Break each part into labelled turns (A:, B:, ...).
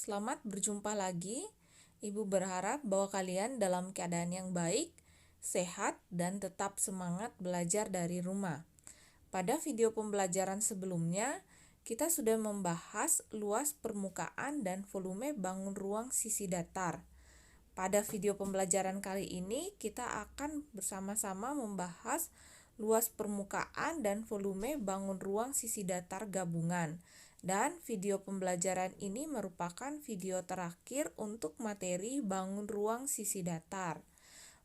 A: Selamat berjumpa lagi. Ibu berharap bahwa kalian dalam keadaan yang baik, sehat, dan tetap semangat belajar dari rumah. Pada video pembelajaran sebelumnya, kita sudah membahas luas permukaan dan volume bangun ruang sisi datar. Pada video pembelajaran kali ini, kita akan bersama-sama membahas luas permukaan dan volume bangun ruang sisi datar gabungan. Dan video pembelajaran ini merupakan video terakhir untuk materi bangun ruang sisi datar.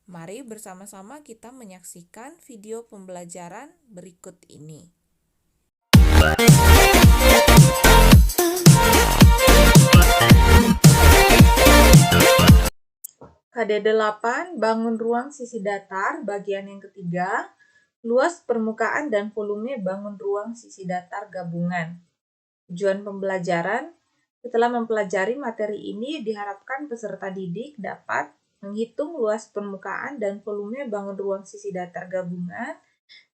A: Mari bersama-sama kita menyaksikan video pembelajaran berikut ini. KD8 bangun ruang sisi datar bagian yang ketiga, luas permukaan dan volume bangun ruang sisi datar gabungan. Tujuan pembelajaran, setelah mempelajari materi ini diharapkan peserta didik dapat menghitung luas permukaan dan volume bangun ruang sisi datar gabungan,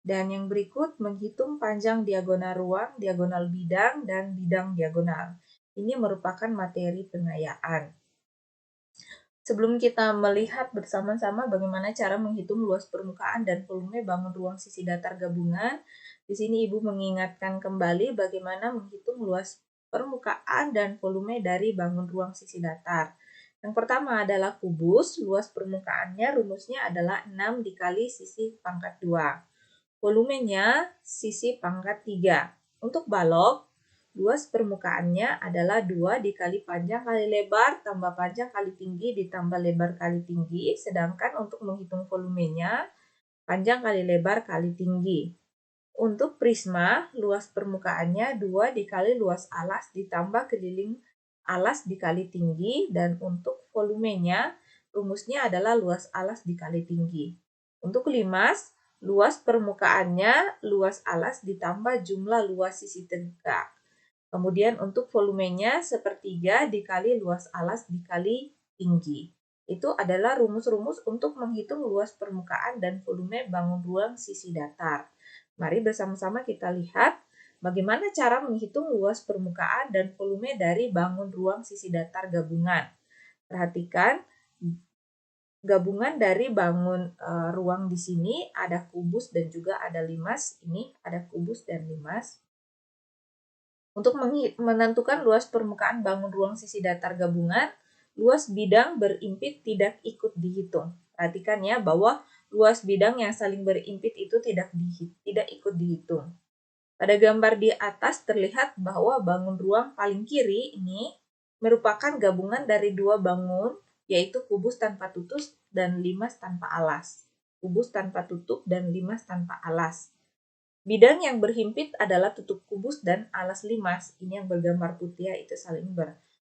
A: dan yang berikut menghitung panjang diagonal ruang, diagonal bidang, dan bidang diagonal. Ini merupakan materi pengayaan. Sebelum kita melihat bersama-sama bagaimana cara menghitung luas permukaan dan volume bangun ruang sisi datar gabungan, di sini Ibu mengingatkan kembali bagaimana menghitung luas permukaan dan volume dari bangun ruang sisi datar. Yang pertama adalah kubus, luas permukaannya rumusnya adalah 6 dikali sisi pangkat 2. Volumenya sisi pangkat 3. Untuk balok, luas permukaannya adalah 2 dikali panjang kali lebar tambah panjang kali tinggi ditambah lebar kali tinggi, sedangkan untuk menghitung volumenya, panjang kali lebar kali tinggi. Untuk prisma, luas permukaannya 2 dikali luas alas ditambah keliling alas dikali tinggi, dan untuk volumenya, rumusnya adalah luas alas dikali tinggi. Untuk limas, luas permukaannya luas alas ditambah jumlah luas sisi tegak. Kemudian untuk volumenya sepertiga dikali luas alas dikali tinggi. Itu adalah rumus-rumus untuk menghitung luas permukaan dan volume bangun ruang sisi datar. Mari bersama-sama kita lihat bagaimana cara menghitung luas permukaan dan volume dari bangun ruang sisi datar gabungan. Perhatikan gabungan dari bangun ruang di sini ada kubus dan juga ada limas. Ini ada kubus dan limas. Untuk menentukan luas permukaan bangun ruang sisi datar gabungan, luas bidang berimpit tidak ikut dihitung. Perhatikan ya bahwa luas bidang yang saling berimpit itu tidak ikut dihitung. Pada gambar di atas terlihat bahwa bangun ruang paling kiri ini merupakan gabungan dari dua bangun, yaitu kubus tanpa tutup dan limas tanpa alas. Kubus tanpa tutup dan limas tanpa alas. Bidang yang berhimpit adalah tutup kubus dan alas limas. Ini yang bergambar putih itu saling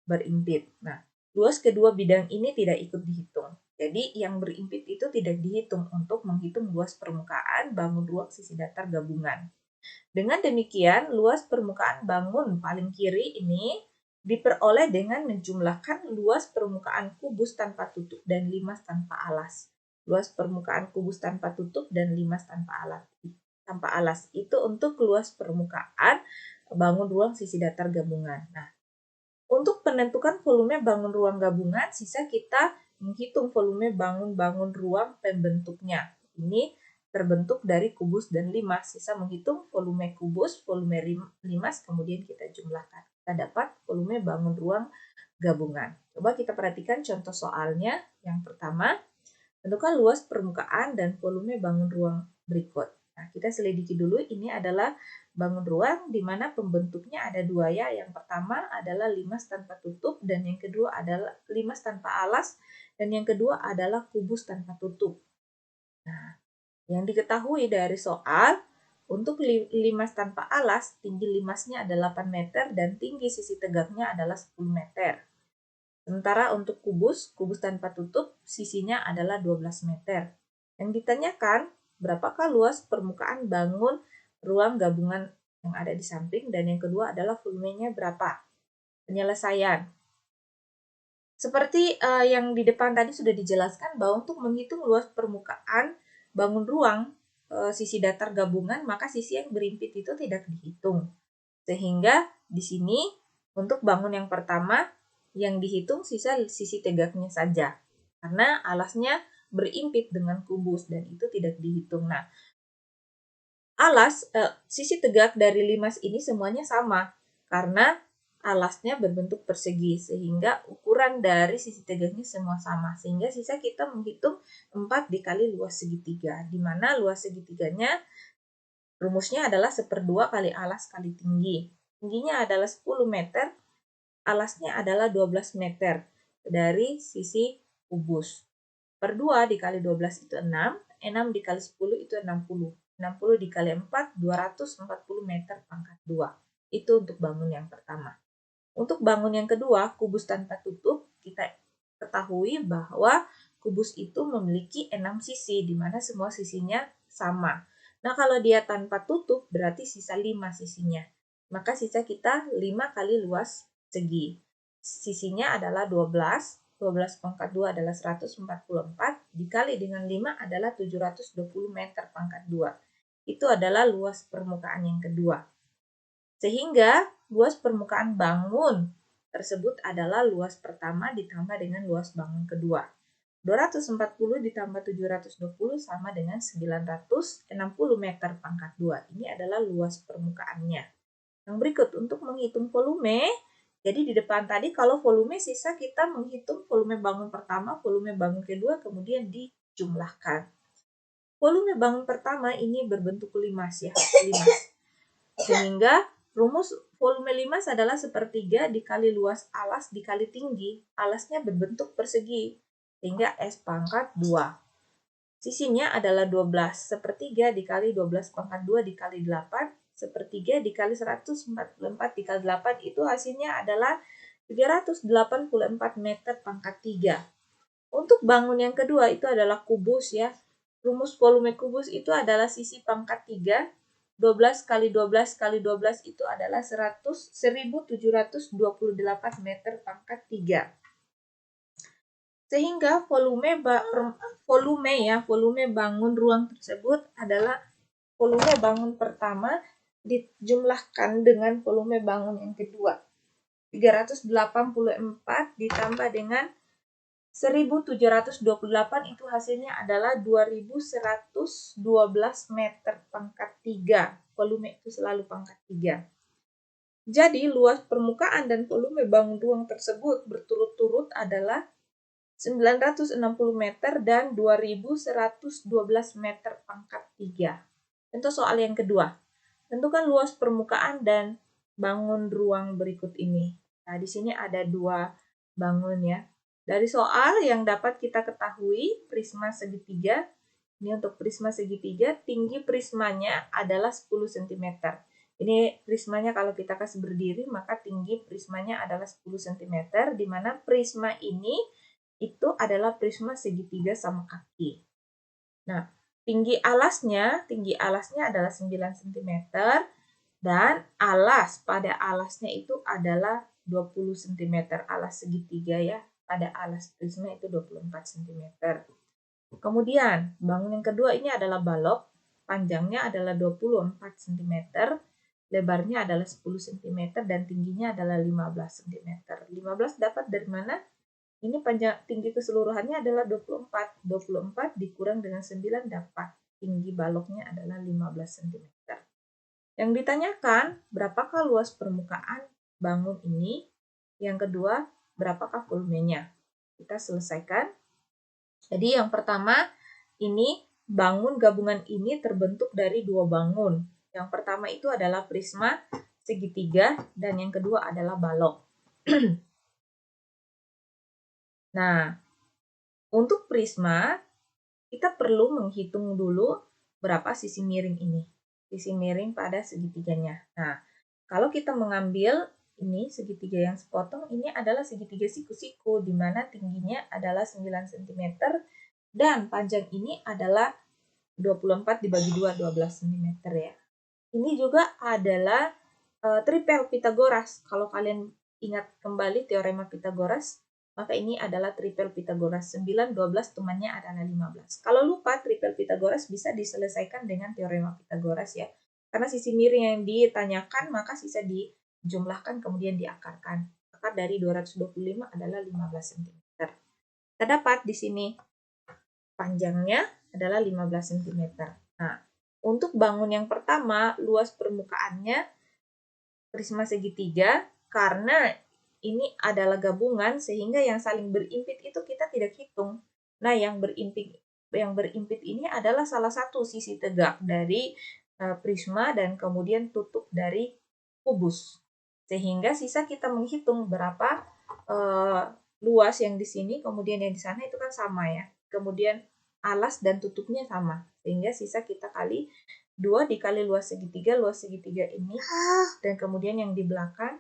A: berimpit. Nah, luas kedua bidang ini tidak ikut dihitung. Jadi yang berimpit itu tidak dihitung untuk menghitung luas permukaan bangun ruang sisi datar gabungan. Dengan demikian, luas permukaan bangun paling kiri ini diperoleh dengan menjumlahkan luas permukaan kubus tanpa tutup dan limas tanpa alas. Luas permukaan kubus tanpa tutup dan limas tanpa alas itu untuk luas permukaan bangun ruang sisi datar gabungan. Nah, untuk menentukan volume bangun ruang gabungan, sisa kita menghitung volume bangun ruang pembentuknya. Ini terbentuk dari kubus dan limas. Sisa menghitung volume kubus, volume limas, kemudian kita jumlahkan. Kita dapat volume bangun ruang gabungan. Coba kita perhatikan contoh soalnya. Yang pertama, tentukan luas permukaan dan volume bangun ruang berikut. Nah, kita selidiki dulu, ini adalah bangun ruang di mana pembentuknya ada dua ya. Yang pertama adalah limas tanpa tutup, dan yang kedua adalah limas tanpa alas, dan yang kedua adalah kubus tanpa tutup. Nah, yang diketahui dari soal, untuk limas tanpa alas, tinggi limasnya adalah 8 meter dan tinggi sisi tegaknya adalah 10 meter. Sementara untuk kubus tanpa tutup, sisinya adalah 12 meter. Yang ditanyakan, berapakah luas permukaan bangun ruang gabungan yang ada di samping, dan yang kedua adalah volumenya berapa. Penyelesaian. Seperti yang di depan tadi sudah dijelaskan bahwa untuk menghitung luas permukaan bangun ruang sisi datar gabungan, maka sisi yang berimpit itu tidak dihitung. Sehingga di sini untuk bangun yang pertama, Yang dihitung sisa sisi tegaknya saja. Karena alasnya berimpit dengan kubus dan itu tidak dihitung. Nah, sisi tegak dari limas ini semuanya sama karena alasnya berbentuk persegi sehingga ukuran dari sisi tegaknya semua sama, sehingga sisa kita menghitung 4 dikali luas segitiga, di mana luas segitiganya rumusnya adalah 1/2 kali alas kali tinggi. Tingginya adalah 10 meter, alasnya adalah 12 meter dari sisi kubus. Per 2 dikali 12 itu 6, 6 dikali 10 itu 60. 60 dikali 4, 240 meter pangkat 2. Itu untuk bangun yang pertama. Untuk bangun yang kedua, kubus tanpa tutup, kita ketahui bahwa kubus itu memiliki 6 sisi, di mana semua sisinya sama. Nah, kalau dia tanpa tutup, berarti sisa 5 sisinya. Maka sisa kita 5 kali luas segi. Sisinya adalah 12, 12 pangkat 2 adalah 144, dikali dengan 5 adalah 720 meter pangkat 2. Itu adalah luas permukaan yang kedua. Sehingga luas permukaan bangun tersebut adalah luas pertama ditambah dengan luas bangun kedua. 240 ditambah 720 sama dengan 960 meter pangkat 2. Ini adalah luas permukaannya. Yang berikut untuk menghitung volume, jadi di depan tadi kalau volume sisa kita menghitung volume bangun pertama, volume bangun kedua, kemudian dijumlahkan. Volume bangun pertama ini berbentuk limas ya, limas. Sehingga rumus volume limas adalah 1/3 dikali luas alas dikali tinggi. Alasnya berbentuk persegi, sehingga S pangkat 2. Sisinya adalah 12. 1/3 dikali 12 pangkat 2 dikali 8. 1/3 dikali 144 dikali 8 itu hasilnya adalah 384 meter pangkat 3. Untuk bangun yang kedua itu adalah kubus ya. Rumus volume kubus itu adalah sisi pangkat 3. 12 kali 12 kali 12 itu adalah 1728 meter pangkat 3. Sehingga volume bangun ruang tersebut adalah volume bangun pertama dijumlahkan dengan volume bangun yang kedua. 384 ditambah dengan 1728 itu hasilnya adalah 2112 meter pangkat 3. Volume itu selalu pangkat 3. Jadi luas permukaan dan volume bangun ruang tersebut berturut-turut adalah 960 meter dan 2112 meter pangkat 3. Untuk soal yang kedua, tentukan luas permukaan dan bangun ruang berikut ini. Nah, di sini ada 2 bangun ya. Dari soal yang dapat kita ketahui, prisma segitiga, ini untuk prisma segitiga, tinggi prismanya adalah 10 cm. Ini prismanya kalau kita kasih berdiri, maka tinggi prismanya adalah 10 cm, di mana prisma ini itu adalah prisma segitiga sama kaki. Nah, tinggi alasnya adalah 9 cm, dan pada alasnya itu adalah 20 cm, alas segitiga ya. Pada alas prisma itu 24 cm. Kemudian, bangun yang kedua ini adalah balok. Panjangnya adalah 24 cm, lebarnya adalah 10 cm, dan tingginya adalah 15 cm. 15 dapat dari mana? Ini tinggi keseluruhannya adalah 24. 24 dikurang dengan 9 dapat. Tinggi baloknya adalah 15 cm. Yang ditanyakan, berapakah luas permukaan bangun ini? Yang kedua, berapakah volumenya? Kita selesaikan. Jadi yang pertama, ini bangun gabungan ini terbentuk dari 2 bangun. Yang pertama itu adalah prisma segitiga dan yang kedua adalah balok. Nah, untuk prisma, kita perlu menghitung dulu berapa sisi miring ini. Sisi miring pada segitiganya. Nah, kalau kita mengambil ini segitiga yang sepotong, ini adalah segitiga siku-siku, di mana tingginya adalah 9 cm, dan panjang ini adalah 24 dibagi 2, 12 cm ya. Ini juga adalah tripel Pitagoras. Kalau kalian ingat kembali teorema Pitagoras, maka ini adalah tripel Pitagoras. 9, 12 temannya adalah 15. Kalau lupa tripel Pitagoras bisa diselesaikan dengan teorema Pitagoras ya. Karena sisi miring yang ditanyakan, maka sisa dijumlahkan kemudian diakarkan. akar dari 225 adalah 15 cm. Kita dapat di sini panjangnya adalah 15 cm. Nah, untuk bangun yang pertama, luas permukaannya prisma segitiga, karena ini adalah gabungan sehingga yang saling berimpit itu kita tidak hitung. Nah, yang berimpit ini adalah salah satu sisi tegak dari prisma dan kemudian tutup dari kubus. Sehingga sisa kita menghitung berapa luas yang di sini, kemudian yang di sana itu kan sama ya. Kemudian alas dan tutupnya sama. Sehingga sisa kita kali 2 dikali luas segitiga ini, dan kemudian yang di belakang,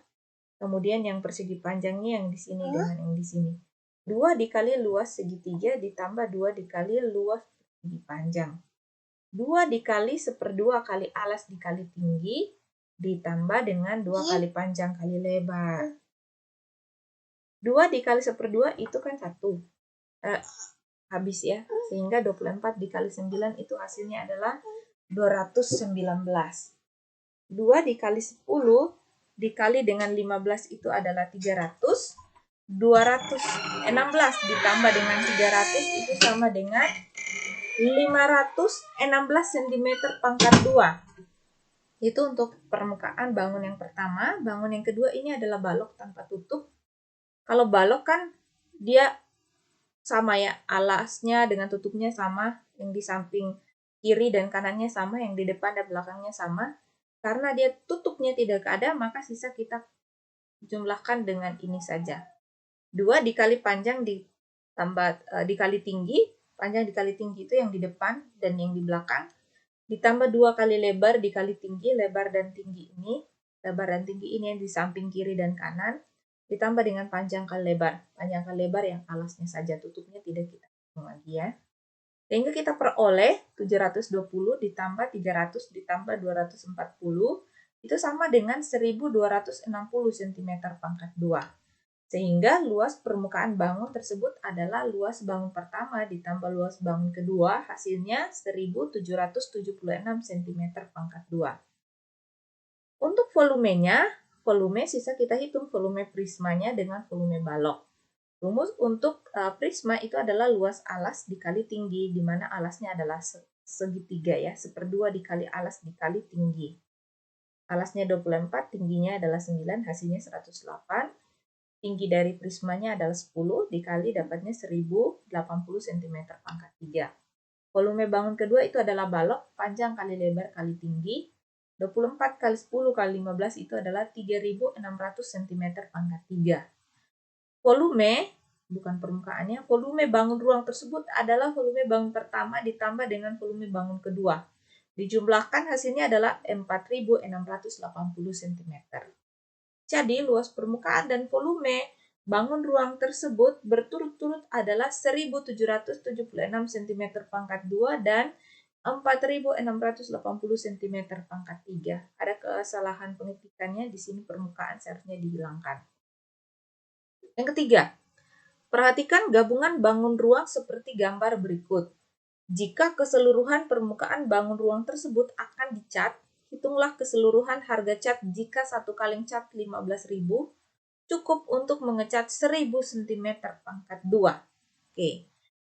A: kemudian yang persegi panjangnya yang di sini dengan yang di sini. 2 dikali luas segitiga ditambah 2 dikali luas persegi panjang. 2 dikali 1/2 kali alas dikali tinggi, ditambah dengan 2 kali panjang kali lebar. 2 dikali 1/2 itu kan 1. Habis ya, sehingga 24 dikali 9 itu hasilnya adalah 219. 2 dikali 10 dikali dengan 15 itu adalah 300. 216 ditambah dengan 300 itu sama dengan 516 cm pangkat 2. Itu untuk permukaan bangun yang pertama. Bangun yang kedua ini adalah balok tanpa tutup. Kalau balok kan dia sama ya, alasnya dengan tutupnya sama, yang di samping kiri dan kanannya sama, yang di depan dan belakangnya sama. Karena dia tutupnya tidak ada, maka sisa kita jumlahkan dengan ini saja. 2 dikali panjang dikali tinggi, panjang dikali tinggi itu yang di depan dan yang di belakang, ditambah 2 kali lebar dikali tinggi, lebar dan tinggi ini yang di samping kiri dan kanan, ditambah dengan panjang kali lebar yang alasnya saja, tutupnya tidak kita hitung lagi ya. Sehingga kita peroleh 720 ditambah 300 ditambah 240 itu sama dengan 1260 cm pangkat 2. Sehingga luas permukaan bangun tersebut adalah luas bangun pertama ditambah luas bangun kedua, hasilnya 1776 cm pangkat 2. Untuk volumenya, volume sisa kita hitung volume prismanya dengan volume balok. Rumus untuk prisma itu adalah luas alas dikali tinggi, di mana alasnya adalah segitiga ya, 1/2 dikali alas dikali tinggi. Alasnya 24, tingginya adalah 9, hasilnya 108. Tinggi dari prismanya adalah 10, dikali dapatnya 1080 cm pangkat 3. Volume bangun kedua itu adalah balok, panjang kali lebar kali tinggi. 24 kali 10 kali 15 itu adalah 3600 cm pangkat 3. Volume, bukan permukaannya, volume bangun ruang tersebut adalah volume bangun pertama ditambah dengan volume bangun kedua. Dijumlahkan hasilnya adalah 4680 cm. Jadi luas permukaan dan volume bangun ruang tersebut berturut-turut adalah 1776 cm pangkat 2 dan 4680 cm pangkat 3. Ada kesalahan pengetikannya di sini, permukaan seharusnya dihilangkan. Yang ketiga, perhatikan gabungan bangun ruang seperti gambar berikut. Jika keseluruhan permukaan bangun ruang tersebut akan dicat, hitunglah keseluruhan harga cat jika satu kaleng cat 15.000 cukup untuk mengecat 1000 cm pangkat 2. Oke.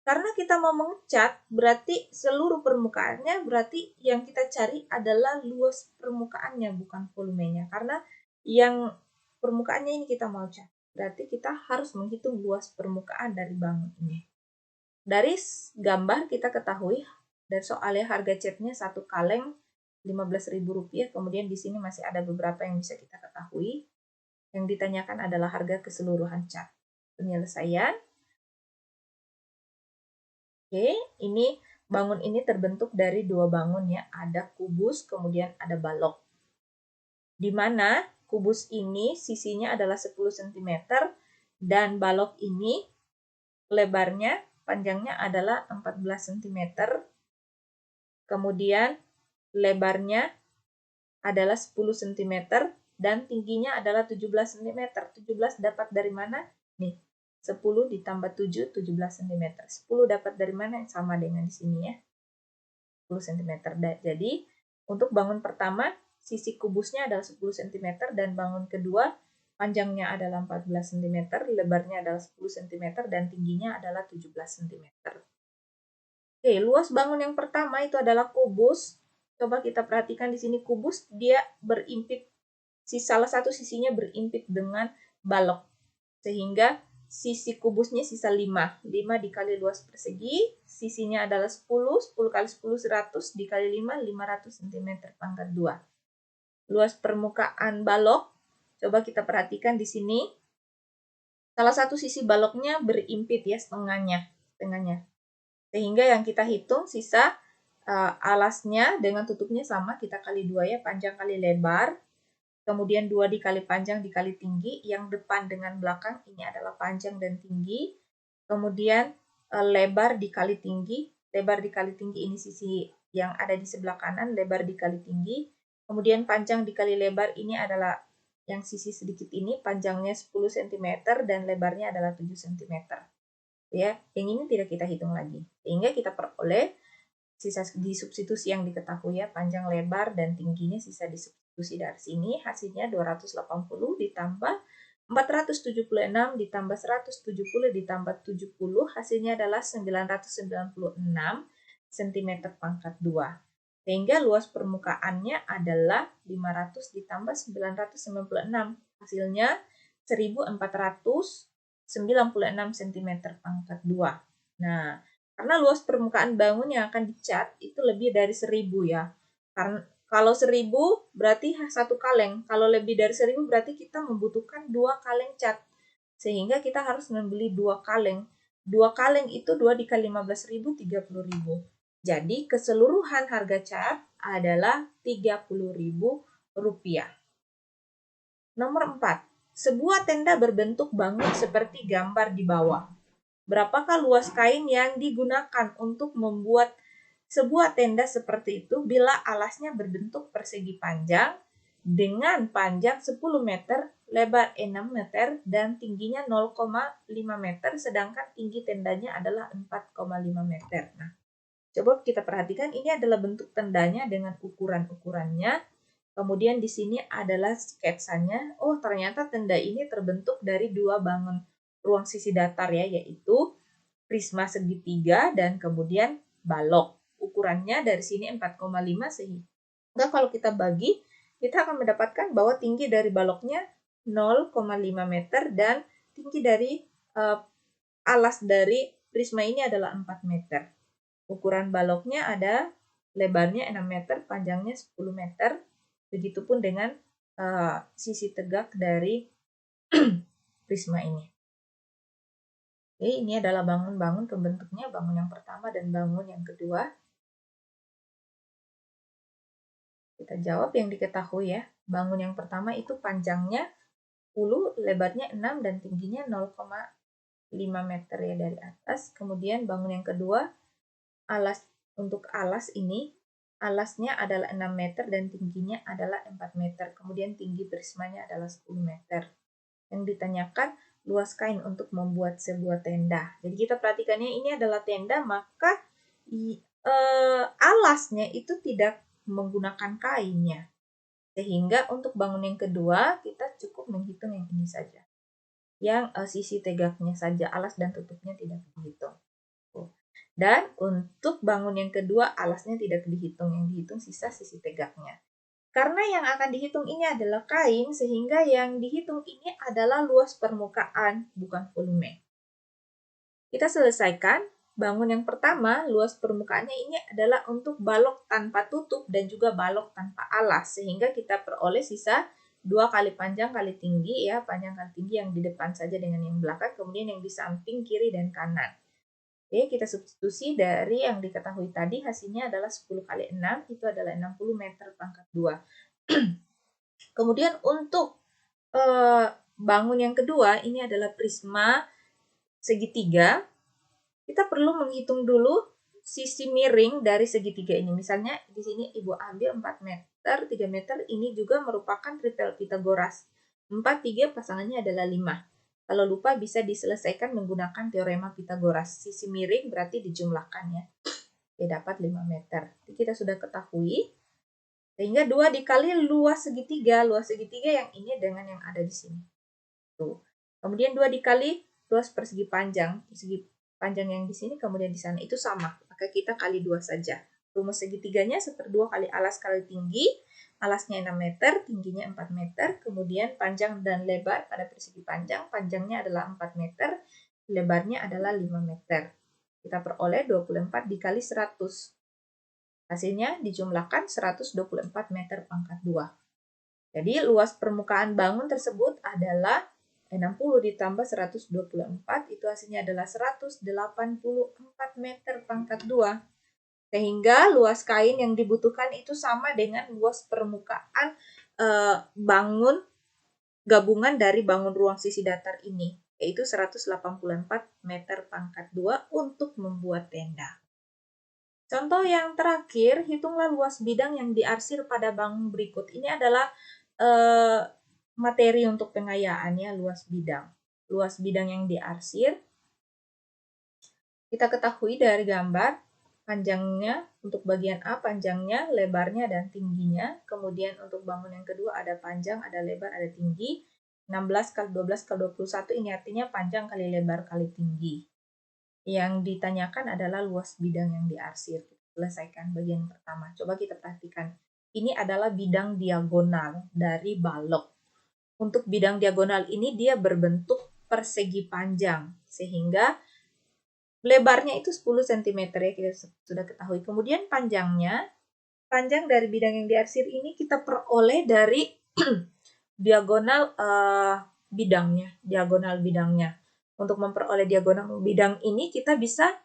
A: Karena kita mau mengecat, berarti seluruh permukaannya, berarti yang kita cari adalah luas permukaannya, bukan volumenya. Karena yang permukaannya ini kita mau cat. Berarti kita harus menghitung luas permukaan dari bangun ini. Dari gambar kita ketahui, dan soalnya harga catnya satu kaleng Rp15.000, kemudian di sini masih ada beberapa yang bisa kita ketahui. Yang ditanyakan adalah harga keseluruhan cat. Penyelesaian. Oke, ini bangun ini terbentuk dari dua bangun ya. Ada kubus, kemudian ada balok. Di mana kubus ini sisinya adalah 10 cm dan balok ini lebarnya, panjangnya adalah 14 cm. Kemudian lebarnya adalah 10 cm dan tingginya adalah 17 cm. 17 dapat dari mana? Nih, 10 ditambah 7, 17 cm. 10 dapat dari mana? Sama dengan di sini ya. 10 cm. Jadi, untuk bangun pertama, sisi kubusnya adalah 10 cm dan bangun kedua panjangnya adalah 14 cm, lebarnya adalah 10 cm, dan tingginya adalah 17 cm. Oke, luas bangun yang pertama itu adalah kubus. Coba kita perhatikan di sini kubus, dia berimpit, salah satu sisinya berimpit dengan balok. Sehingga sisi kubusnya sisa 5. 5 dikali luas persegi, sisinya adalah 10. 10 kali 10, 100 dikali 5, 500 cm pangkat 2. Luas permukaan balok, coba kita perhatikan di sini. Salah satu sisi baloknya berimpit ya, setengahnya. Sehingga yang kita hitung sisa alasnya dengan tutupnya sama, kita kali 2 ya, panjang kali lebar. Kemudian 2 dikali panjang dikali tinggi, yang depan dengan belakang ini adalah panjang dan tinggi. Kemudian lebar dikali tinggi ini sisi yang ada di sebelah kanan, lebar dikali tinggi. Kemudian panjang dikali lebar ini adalah yang sisi sedikit ini, panjangnya 10 cm dan lebarnya adalah 7 cm. Ya, yang ini tidak kita hitung lagi. Sehingga kita peroleh sisa disubstitusi yang diketahui ya, panjang, lebar, dan tingginya sisa disubstitusi dari sini. Hasilnya 280 ditambah 476 ditambah 170 ditambah 70, hasilnya adalah 996 cm pangkat 2. Sehingga luas permukaannya adalah 500 ditambah 996. Hasilnya 1496 cm pangkat 2. Nah, karena luas permukaan bangun yang akan dicat itu lebih dari 1000 ya. Karena kalau 1000 berarti 1 kaleng. Kalau lebih dari 1000 berarti kita membutuhkan 2 kaleng cat. Sehingga kita harus membeli 2 kaleng. 2 kaleng itu 2 dikali 15.000, 30.000. Jadi keseluruhan harga cat adalah Rp30.000. Nomor 4. Sebuah tenda berbentuk bangun seperti gambar di bawah. Berapakah luas kain yang digunakan untuk membuat sebuah tenda seperti itu bila alasnya berbentuk persegi panjang dengan panjang 10 meter, lebar 6 meter, dan tingginya 0,5 meter, sedangkan tinggi tendanya adalah 4,5 meter. Nah, coba kita perhatikan, ini adalah bentuk tendanya dengan ukuran-ukurannya. Kemudian di sini adalah sketsanya. Oh, ternyata tenda ini terbentuk dari 2 bangun ruang sisi datar ya, yaitu prisma segitiga dan kemudian balok. Ukurannya dari sini 4,5, sehingga kalau kita bagi, kita akan mendapatkan bahwa tinggi dari baloknya 0,5 meter dan tinggi dari alas dari prisma ini adalah 4 meter. Ukuran baloknya ada lebarnya 6 meter, panjangnya 10 meter. Begitupun dengan sisi tegak dari prisma ini. Oke, ini adalah bangun-bangun pembentuknya, bangun yang pertama dan bangun yang kedua. Kita jawab yang diketahui ya. Bangun yang pertama itu panjangnya 10, lebarnya 6, dan tingginya 0,5 meter ya dari atas. Kemudian bangun yang kedua, untuk alas ini, alasnya adalah 6 meter dan tingginya adalah 4 meter. Kemudian tinggi prismanya adalah 10 meter. Yang ditanyakan luas kain untuk membuat sebuah tenda. Jadi kita perhatikannya ini adalah tenda, maka alasnya itu tidak menggunakan kainnya. Sehingga untuk bangun yang kedua kita cukup menghitung yang ini saja. Yang sisi tegaknya saja, alas dan tutupnya tidak dihitung. Dan untuk bangun yang kedua, alasnya tidak dihitung, yang dihitung sisa sisi tegaknya. Karena yang akan dihitung ini adalah kain, sehingga yang dihitung ini adalah luas permukaan, bukan volume. Kita selesaikan. Bangun yang pertama, luas permukaannya ini adalah untuk balok tanpa tutup dan juga balok tanpa alas. Sehingga kita peroleh sisa 2 kali panjang kali tinggi, ya, panjang kali tinggi yang di depan saja dengan yang belakang, kemudian yang di samping, kiri, dan kanan. Oke, kita substitusi dari yang diketahui tadi, hasilnya adalah 10 kali 6, itu adalah 60 meter pangkat 2. Kemudian untuk bangun yang kedua, ini adalah prisma segitiga. Kita perlu menghitung dulu sisi miring dari segitiga ini. Misalnya di sini Ibu ambil 4 meter, 3 meter, ini juga merupakan triple Pythagoras. 4, 3 pasangannya adalah 5. Kalau lupa bisa diselesaikan menggunakan teorema Pythagoras. Sisi miring berarti dijumlahkan ya. Oke, dapat 5 meter. Jadi kita sudah ketahui. Sehingga 2 dikali luas segitiga yang ini dengan yang ada di sini. Tuh. Kemudian 2 dikali luas persegi panjang. Persegi panjang yang di sini kemudian di sana itu sama. Maka kita kali 2 saja. Rumus segitiganya 1/2 kali alas kali tinggi. Alasnya 6 meter, tingginya 4 meter. Kemudian panjang dan lebar pada persegi panjang. Panjangnya adalah 4 meter, lebarnya adalah 5 meter. Kita peroleh 24 dikali 100. Hasilnya dijumlahkan 124 meter pangkat 2. Jadi luas permukaan bangun tersebut adalah 60 ditambah 124, itu hasilnya adalah 184 meter pangkat 2. Sehingga luas kain yang dibutuhkan itu sama dengan luas permukaan bangun gabungan dari bangun ruang sisi datar ini, yaitu 184 meter pangkat 2 untuk membuat tenda. Contoh yang terakhir, hitunglah luas bidang yang diarsir pada bangun berikut. Ini adalah materi untuk pengayaannya, luas bidang. Luas bidang yang diarsir, kita ketahui dari gambar, panjangnya untuk bagian A, panjangnya, lebarnya, dan tingginya. Kemudian untuk bangun yang kedua ada panjang, ada lebar, ada tinggi. 16 kali 12 kali 21, ini artinya panjang kali lebar kali tinggi. Yang ditanyakan adalah luas bidang yang diarsir. Selesaikan bagian pertama. Coba kita perhatikan. Ini adalah bidang diagonal dari balok. Untuk bidang diagonal ini dia berbentuk persegi panjang. Sehingga lebarnya itu 10 cm ya, kita sudah ketahui. Kemudian panjang dari bidang yang diarsir ini kita peroleh dari diagonal bidangnya. Untuk memperoleh diagonal bidang ini kita bisa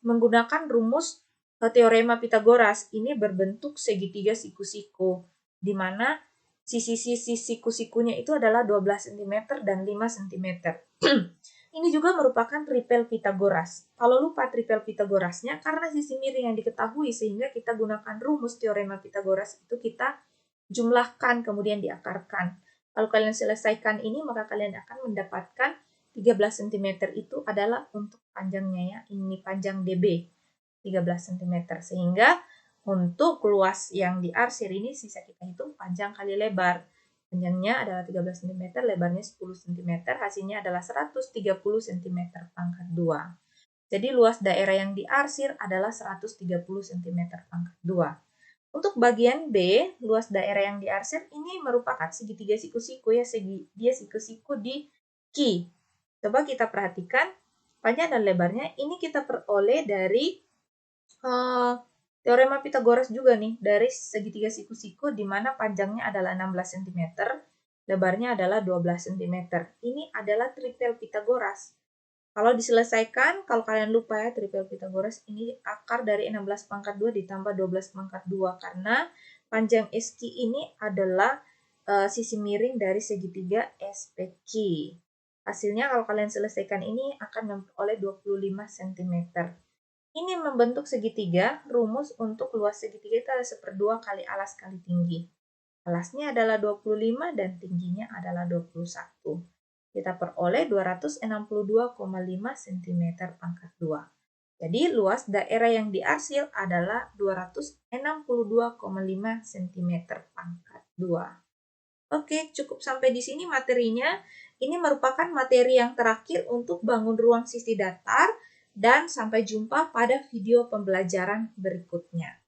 A: menggunakan rumus teorema Pitagoras. Ini berbentuk segitiga siku-siku, di mana sisi-sisi siku-sikunya itu adalah 12 cm dan 5 cm. Ini juga merupakan tripel Pitagoras. Kalau lupa tripel Pitagorasnya, karena sisi miring yang diketahui sehingga kita gunakan rumus teorema Pitagoras itu kita jumlahkan kemudian diakarkan. Kalau kalian selesaikan ini, maka kalian akan mendapatkan 13 cm itu adalah untuk panjangnya ya. Ini panjang DB 13 cm. Sehingga untuk luas yang diarsir ini sisa kita hitung panjang kali lebar. Panjangnya adalah 13 cm, lebarnya 10 cm. Hasilnya adalah 130 cm pangkat 2. Jadi luas daerah yang diarsir adalah 130 cm pangkat 2. Untuk bagian B, luas daerah yang diarsir ini merupakan segitiga siku-siku ya, dia siku-siku di Q. Coba kita perhatikan panjang dan lebarnya. Ini kita peroleh dari teorema Pitagoras juga nih, dari segitiga siku-siku di mana panjangnya adalah 16 cm, lebarnya adalah 12 cm. Ini adalah tripel Pitagoras. Kalau diselesaikan, kalau kalian lupa ya, tripel Pitagoras ini akar dari 16 pangkat 2 ditambah 12 pangkat 2, karena panjang SQ ini adalah sisi miring dari segitiga SPQ. Hasilnya kalau kalian selesaikan ini akan memperoleh 25 cm. Ini membentuk segitiga. Rumus untuk luas segitiga itu adalah 1/2 kali alas kali tinggi. Alasnya adalah 25 dan tingginya adalah 21. Kita peroleh 262,5 cm pangkat 2. Jadi luas daerah yang diarsir adalah 262,5 cm pangkat 2. Oke, cukup sampai di sini materinya. Ini merupakan materi yang terakhir untuk bangun ruang sisi datar, dan sampai jumpa pada video pembelajaran berikutnya.